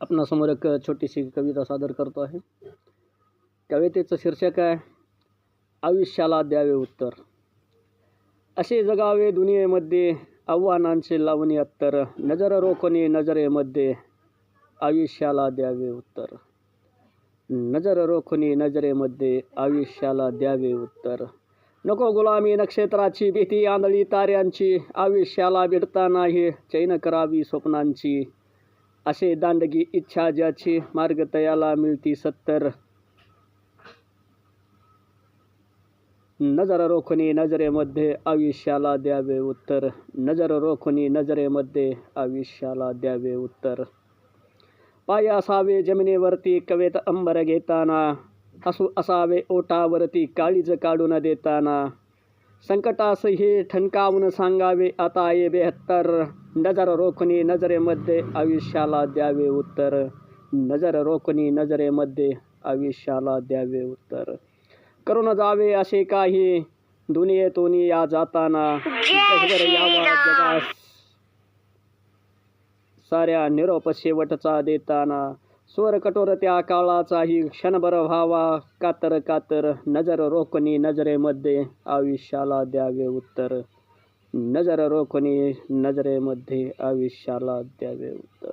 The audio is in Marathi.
आपणासमोर एक छोटीशी कविता सादर करतो आहे. कवितेचं शीर्षक आहे आयुष्याला द्यावे उत्तर. असे जगावे दुनियेमध्ये आव्हानांचे लावणी अत्तर. नजर रोखणे नजरेमध्ये आयुष्याला द्यावे उत्तर. नजर रोखणे नजरेमध्ये आयुष्याला द्यावे उत्तर. नको गुलामी नक्षत्राची भीती आंधळी ताऱ्यांची. आयुष्याला भिडता नाही चैन करावी स्वप्नांची. असे दांडगी इच्छा ज्याची मार्ग तयाला मिळती सत्तर. नजर रोखणे नजरेमध्ये आयुष्याला द्यावे उत्तर. नजर रोखणे नजरेमध्ये आयुष्याला द्यावे उत्तर. पाय असावे जमिनीवरती कवेत अंबर घेताना. हसू असावे ओठावरती काळीज काढून देताना. संकटास हे ठणकावून सांगावे आता ये 72. नजर रोखणे नजरेमध्ये आयुष्याला द्यावे उत्तर. नजर रोखणे नजरेमध्ये आयुष्याला द्यावे उत्तर. करून जावे असे काही दुनियेतून या जाताना. जगभर यावा जगास साऱ्या निरोप शेवटचा देताना. स्वर कठोर त्या काळाचाही क्षणभर व्हावा कातर कातर. नजर रोखणे नजरेमध्ये आयुष्याला द्यावे उत्तर. नजर रोखणे नजरेमध्ये आयुष्याला द्यावे उत्तर.